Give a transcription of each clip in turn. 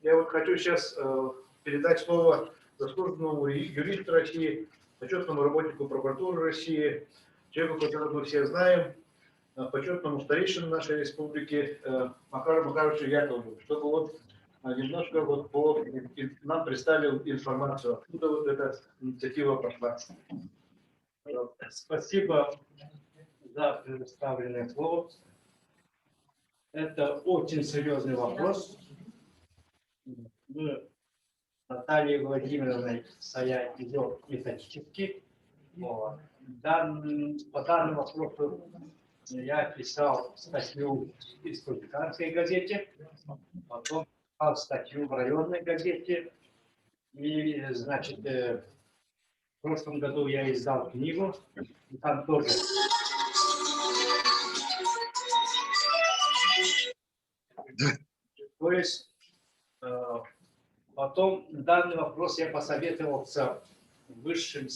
Я вот хочу сейчас передать слово заслуженному юристу России, почетному работнику прокуратуры России, человеку, которого мы все знаем, почетному старейшину нашей республики Макару Макаровичу Яковлеву, чтобы он немножко нам представил информацию, откуда вот эта инициатива пошла. Спасибо за предоставленное слово. Это очень серьезный вопрос. Мы Натальей Владимировной Сая идем методически. По данному вопросу я писал статью в республиканской газете, потом писал статью в районной газете. И, значит, в прошлом году я издал книгу, и там тоже. То есть, потом данный вопрос я посоветовался Высшим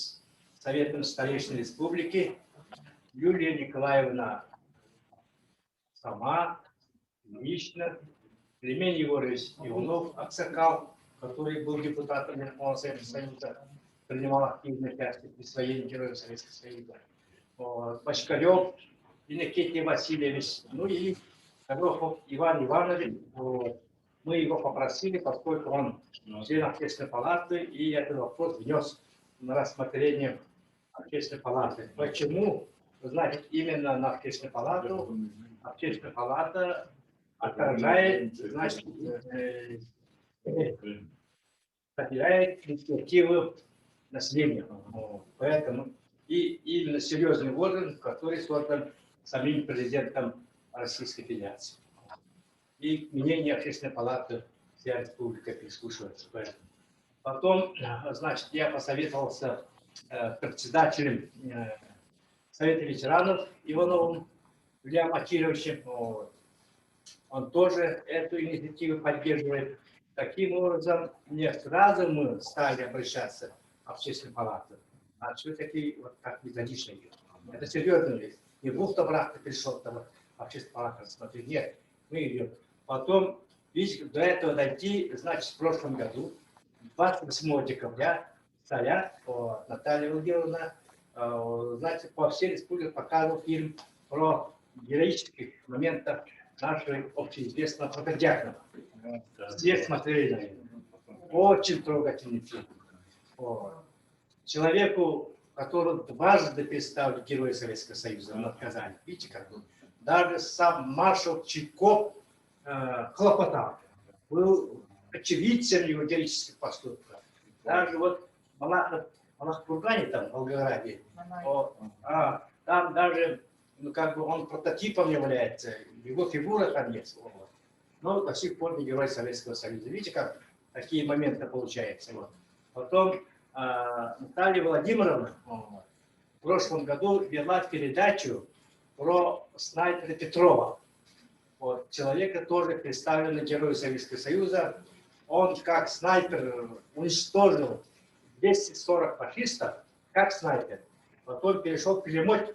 Советом Старейшин Республики. Юлия Николаевна сама, лично, Климент Егорович Иванов, Аксакал, который был депутатом Верховного Совета Союза, принимал активное участие в присвоении Героев Советского Союза. Бочкарев Иннокентий Васильевич, ну и Горохов Иван Иванович. Мы его попросили, поскольку он член Общественной палаты, и этот вопрос внес на рассмотрение Общественной палаты. Почему? Значит, именно на Общественную палату. Общественная палата отражает, значит, определяет инициативу населения. Поэтому и именно серьезный орган, который создан самим президентом Российской Федерации. И мнение Общественной палаты вся республика прислушивается. Потом, значит, я посоветовался председателем Совета ветеранов Ивановым Ильям Акировичем. Он тоже эту инициативу поддерживает. Таким образом, не сразу мы стали обращаться в Общественную палату, а все-таки вот как методично идет. Это серьезно вещь. Не бухта-брахта пришел там Общественная палата смотреть. Нет, мы идем. Потом, видите, до этого дойти, значит, в прошлом году, 28 декабря, царя Наталья Владимировна, значит, по всей республике показывал фильм про героических моментов нашего общеизвестного Фотодиакона. Все смотрели на него. Очень трогательный фильм. Человеку, которого дважды представили Герои Советского Союза, он отказали. Видите, как был? Даже сам маршал Чайков хлопотал. Был очевидцем его героических поступков. Даже вот в Малахкургане, там, в Волгограде, там даже, ну, как бы он прототипом является, его фигура там есть. Но до сих пор не Герой Советского Союза. Видите, как такие моменты получаются. Вот. Потом Наталья Владимировна в прошлом году вела передачу про снайпера Петрова. Вот, человека тоже представленный Герою Советского Союза. Он как снайпер уничтожил 240 фашистов, как снайпер. Потом перешел к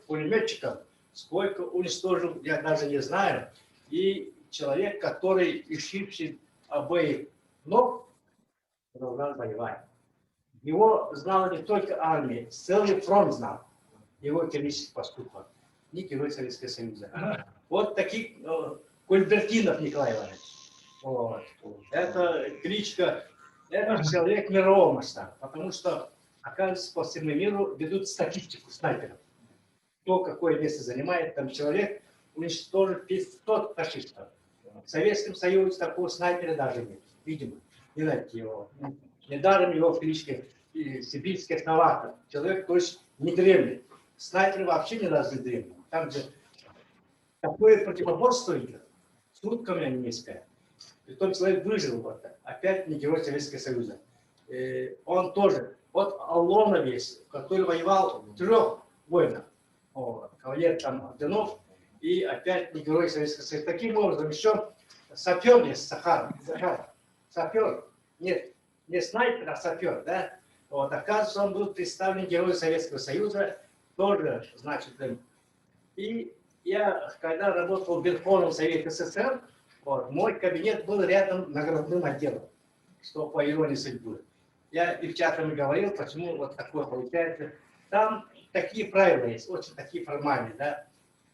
пулеметчикам. Сколько уничтожил, я даже не знаю. И человек, который, ищивший обоих ног, продолжал воевать. Его знала не только армия, целый фронт знал его героических поступков. Не Герой Советского Союза. Вот таких Кульбертинов Николай Иванович. Вот. Это кличка, это человек мирового масштаба, потому что, оказывается, по всему миру ведут статистику снайперов. Кто какое место занимает, там человек уничтожил 500 фашистов. В Советском Союзе такого снайпера даже нет. Видимо, не найти его. Недаром его в кличке сибирский основатор. Человек, то есть, не древний. Снайперы вообще не разве древний. Там, где такое противоборство идет, сутками они не спят. Притом человек выжил, вот, опять не Герой Советского Союза. Он тоже, вот Аллона весь, который воевал в 3 войнах. Кавалер там Орденов, и опять не Герой Советского Союза. Таким образом, еще сапер есть, Захар. Сапер. Нет, не снайпер, а сапер, да? Вот, оказывается, он был представлен Герою Советского Союза, тоже, значит, и я, когда работал в Верховном Совете СССР, вот, мой кабинет был рядом наградным отделом. что по иронии судьбы. Я девчатам говорил, почему вот такое получается. Там такие правила есть, очень такие формальные, да.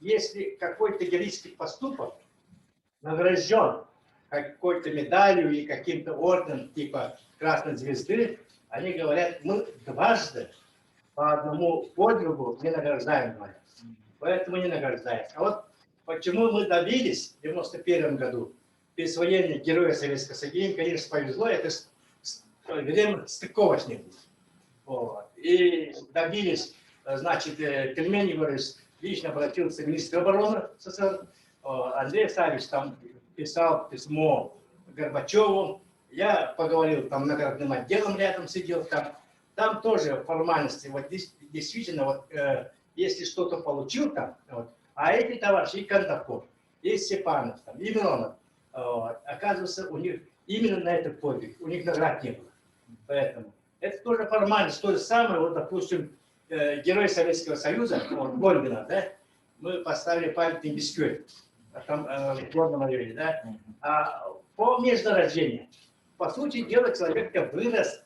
Если какой-то героический поступок награжден какой-то медалью и каким-то орденом типа Красной Звезды, они говорят, мы дважды по одному подвигу не награждаем, говорят. Поэтому не награждаем. А вот почему мы добились в 91 году присвоения Героя Советского Союза, им, конечно, повезло, это время стыковочник. Вот. И добились, значит, Кельмен Егорович лично обратился к министру обороны СССР, Андрей Савич там писал письмо Горбачеву, я поговорил там наградным отделом рядом сидел, там тоже формальности, вот действительно, вот, если что-то получил там, вот, а эти товарищи, и Кондаков, и Степанов, там, и Миронов, вот, оказывается, у них именно на этот подвиг, у них наград не было. Поэтому это тоже формальность, то же самое, вот, допустим, Герой Советского Союза, вот, Гольбина, да, мы поставили памятный бисквит, там, в горном районе, да, а по месту рождения. По сути дела, человек вырос,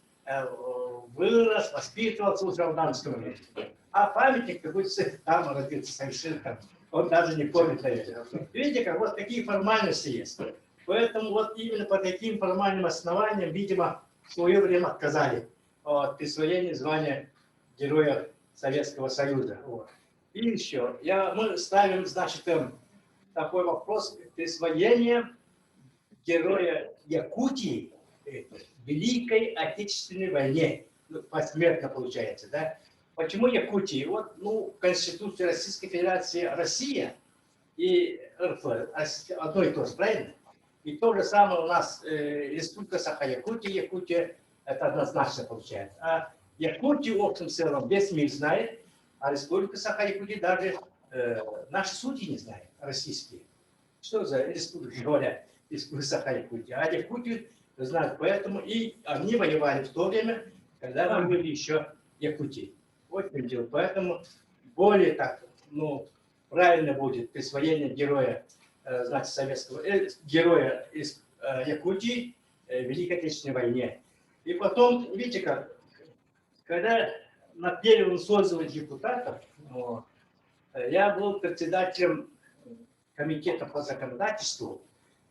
воспитывался уже в Дамском районе. А памятник какой-то там родился совершенно там. Он даже не помнит, наверное. Видите, как вот такие формальности есть. Поэтому вот именно по таким формальным основаниям, видимо, в свое время отказали от присвоения звания Героя Советского Союза. Вот. И еще, мы ставим, значит, такой вопрос присвоения Героя Якутии в Великой Отечественной войне. Ну, посмертно получается, да? Почему Якутии? Вот, ну, Конституция Российской Федерации Россия и РФ одно и то же, правильно? И то же самое у нас Республика Саха-Якутия, Якутия, это однозначно получается. А Якутию, в общем целом, весь мир знает, а Республика Саха-Якутия даже наши судьи не знают, российские. Что за республика, говорят, Республика Саха-Якутия. А Якутию знают, поэтому и они воевали в то время, когда мы были еще Якутии. Вот в дело. Поэтому более так, ну, правильно будет присвоение героя, значит, советского, героя из Якутии в Великой Отечественной войне. И потом, видите как, когда на первом созыве депутатов, вот, я был председателем комитета по законодательству,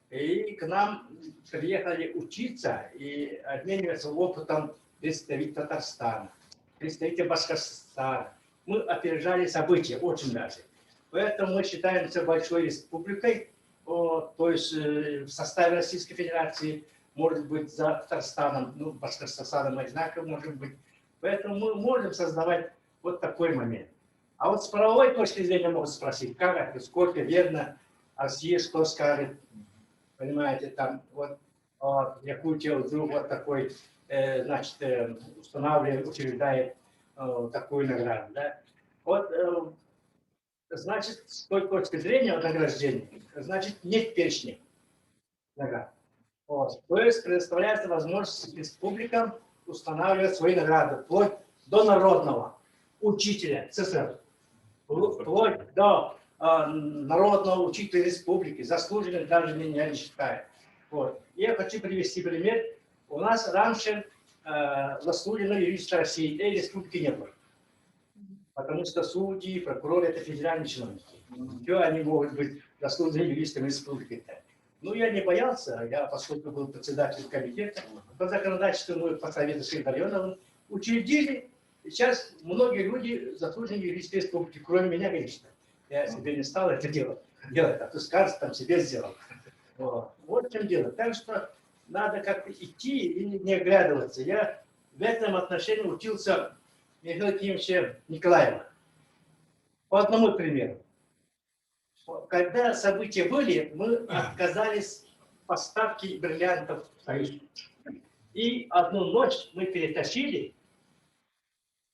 и к нам приехали учиться и обмениваться опытом представителей Татарстана, представителей Башкортостана. Мы опережали события очень даже. Поэтому мы считаемся большой республикой, то есть в составе Российской Федерации, может быть, за Татарстаном, ну, Башкортостаном одинаково может быть. Поэтому мы можем создавать вот такой момент. А вот с правовой точки зрения могут спросить, как это, сколько верно, Россия что скажет, понимаете, там вот Якутия вдруг вот такой, значит, устанавливает, учреждает такую награду, да. Вот, значит, с той точки зрения награждения, значит, нет перечня наград. Вот. То есть предоставляется возможность республикам устанавливать свои награды, вплоть до народного учителя СССР, вплоть до народного учителя республики, заслуженных даже меня не считают. Вот. Я хочу привести пример. У нас раньше заслуженного юриста России и республики не было. Потому что судьи, прокуроры – это федеральные чиновники. Все они могут быть заслуженными юристами республики. Ну, я не боялся, поскольку был председателем комитета по законодательству, мы по совету Шейн-Районовым учредили. Сейчас многие люди заслуженные юристы республики, кроме меня, конечно. Я себе не стал это делать, а то скажет, там себе сделал. Вот в чем дело. Так что надо как-то идти и не оглядываться. Я в этом отношении учился Михаила Кимовича Николаева. По одному примеру. Когда события были, мы отказались поставки бриллиантов в Союз. И одну ночь мы перетащили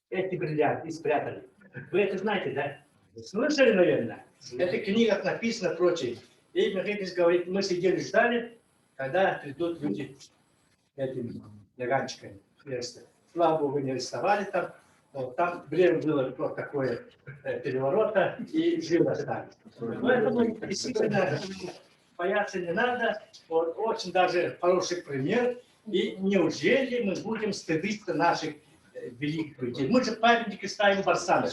эти бриллианты и спрятали. Вы это знаете, да? Слышали, наверное? Это в книгах написано, прочее. И Михаил Кимович говорит, мы сидели, ждали, когда придут люди этими награнчиками. Слава Богу, не арестовали там. Вот, там время было вот такое переворота, и живо остались. Поэтому действительно бояться не надо. Вот, очень даже хороший пример. И неужели мы будем стыдиться наших великих людей? Мы же памятники ставим борцам.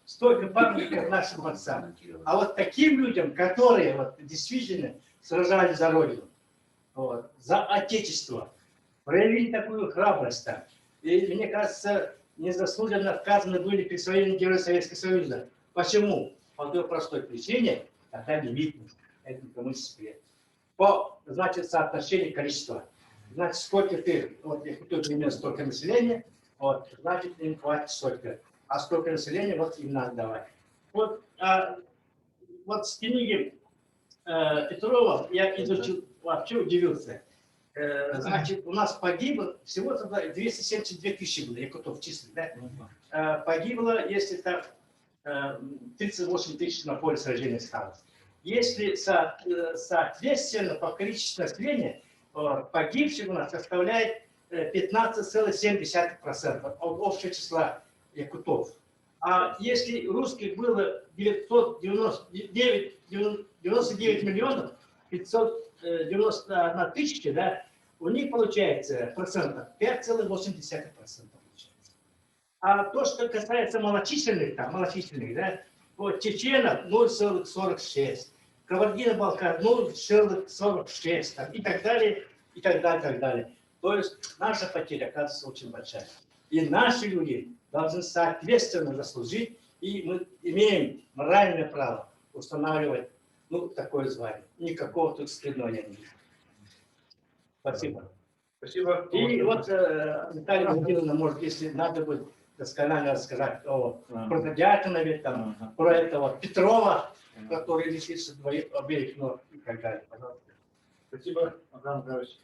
Столько памятников нашим борцам. А вот таким людям, которые вот, действительно сражались за Родину, вот, за Отечество, проявили такую храбрость. Так. И, мне кажется, незаслуженно отказаны были присвоения Героя Советского Союза. Почему? По той простой причине, когда не видно, это никому не секрет. По, значит, соотношению количества. Значит, сколько ты, вот если тут именно столько населения, вот, значит, им хватит столько. А столько населения, вот им надо давать. Вот, вот с книги Петрова я изучил, вообще удивился. Значит, у нас погибло, всего тогда 272 тысячи было, якутов численно, да? Погибло, если так, 38 тысяч на поле сражения осталось. Если соответственно по количеству населения погибших у нас составляет 15,7% от общего числа якутов. А если русских было 99 миллионов 591 тысяча, да, у них получается процентов 5,8%. А то, что касается малочисленных, да, вот чеченов 0,46, Кабардино-Балкар 0,46 и так далее, и так далее, и так далее. То есть наша потеря, оказывается, очень большая. И наши люди должны соответственно заслужить, и мы имеем моральное право устанавливать, ну, такое звание. Никакого тут стыдного нет. Спасибо. Спасибо. И вот Наталья Владимировна, может, если надо будет досконально рассказать о Протодиаконове, там, про этого Петрова, который лишился обеих ног и так далее. Пожалуйста. Спасибо, Адам Николаевич.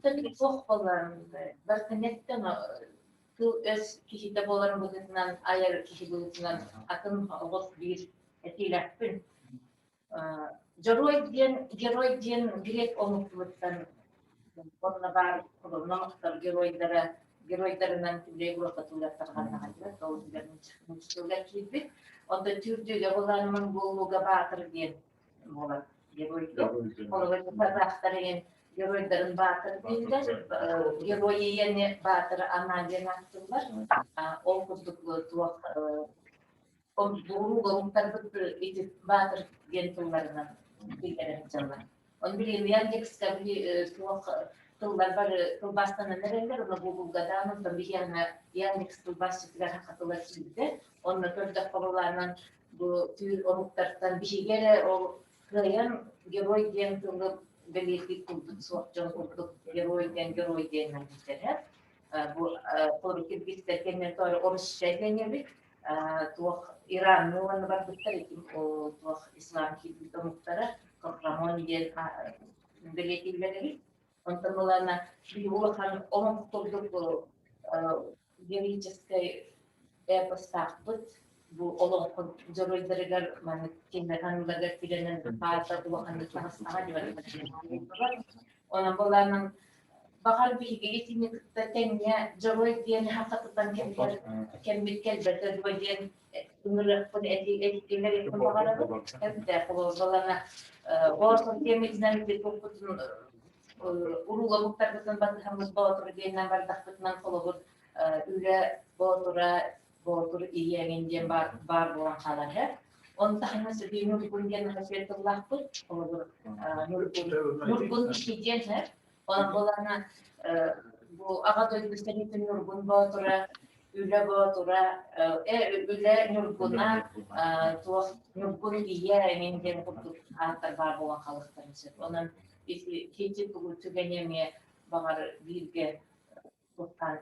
Tabii çok kullanıldı. Zaten bu öz kişide bolan bulutundan, ayar kişi bulutundan akın oğuz bir etileppin. Geroy diyen direkt onukluktan onunla var, namaktar geroylarından tübreyi grupatılar tarafından hadiler, doğrularının çıkmıştırlar gibi. Onda türdüyle olanın bulluğa batır diyen olan geroylar. Oğuzlarının batırın, geroyların batır değiller. Geroyu yeni batır analiyen attılar. O kurduklu tuğak, o bulluğa muhtarlıklı edip batır diyen tuğlarından bilgilerini çalar. Onu bileyim, Яндекс-ка тылдар бар, тылбастан нерелер, оны Google-га да, Яндекс тылбастан хакатылар килде. Оны көрдөх балаларынан бу түйүр оруктардан бишигере ол кыян герой ден тылы белети кулдук сокчон кулдук герой ден нагитере. Бу порукир бистер кенен тор орусча денебит. Туох Иран нуаны бар биттер, туох ислам кибитомуктара Рамон ден белетилери. Онтамалана биолхан омтолдук героической эпостахтут бу олон жоройдерегер маны кемерханларга тиленен паата туаханды тагыстага дибар. Онан баланын багар биге этини теңне жорой ден хакатан кембиткел бетер ден умурлак пон этикелер багарады. Эпте балана Орсон темизнен бит окутун урула муктарбытын батыхамыз боотур дейнен бардахбытынан колобур үле боотур иегенден бар болан калар. Он тахмасы нургун ден хасветуллахбыт колобур нургун ишиден он болана бу ага дойдустенитин нургун боотура үле боотура үле нургуна туох нургун иегенден курдук аттар бар болан калыктарын онан Keçi bu tügeneme bağır birge tutan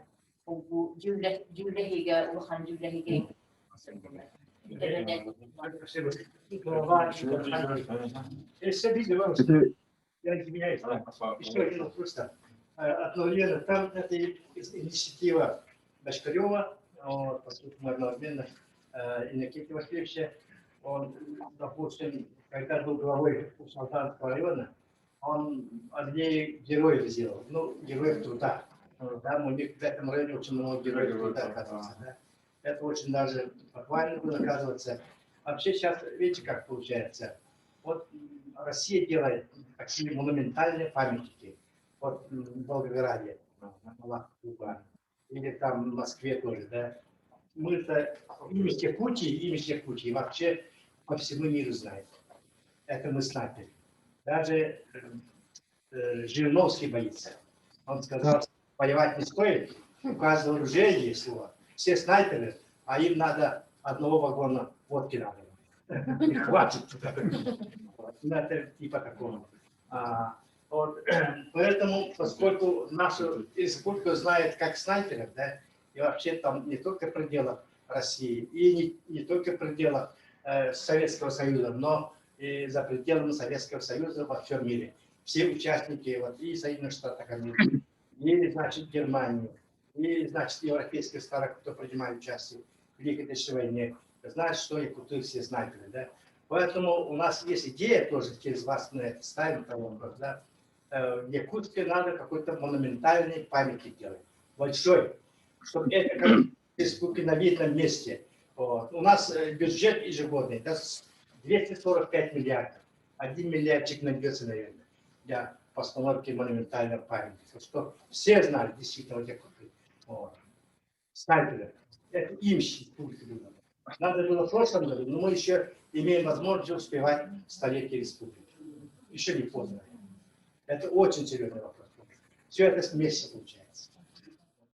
bu cümlehige uluhan cümlehige. Я извиняюсь, еще один вопрос. Одновременно там это инициатива Башкарева, поскольку мы одновременно Иннокентия Васильевича, он, допустим, когда был главой Салтанского района, он одни героев сделал, ну, героев труда. Там у них в этом районе очень много героев труда, оказывается. Да? Это очень даже похвально было, оказывается. Вообще сейчас, видите, как получается. Вот Россия делает такие монументальные памятники. Вот в Волгограде, на Малахова, или там в Москве тоже, да. Мы-то имя Якутии вообще по всему миру знают. Это мы снайперы. Даже Жириновский боится. Он сказал, воевать не стоит, у каждого оружия есть слово. Все снайперы, а им надо одного вагона водки надо. Не хватит. Ну, это типа такого. Поэтому, поскольку нашу республику знают как снайперов, да, и вообще там не только в пределах России, и не только в пределах Советского Союза, но и за пределами Советского Союза во всем мире. Все участники, вот, и Соединенных Штатов Америки, и, значит, Германии, и, значит, европейских стран, кто принимает участие в Великой Отечественной войне, знают, что якуты все снайперы, да. Поэтому у нас есть идея тоже через вас на это ставим, вопрос, да. В Якутске надо какой-то монументальный памятник делать, большой, чтобы это как республики на видном месте. Вот. У нас бюджет ежегодный, да, 245 миллиардов. 1 миллиардчик найдется, наверное, для постановки монументального памятника. Что все знали действительно вот Якуты. Вот. Снайперы. Это им республика была. Надо было в прошлом году, но мы еще имеем возможность успевать столетие республики. Еще не поздно. Это очень серьезный вопрос. Все это вместе получается.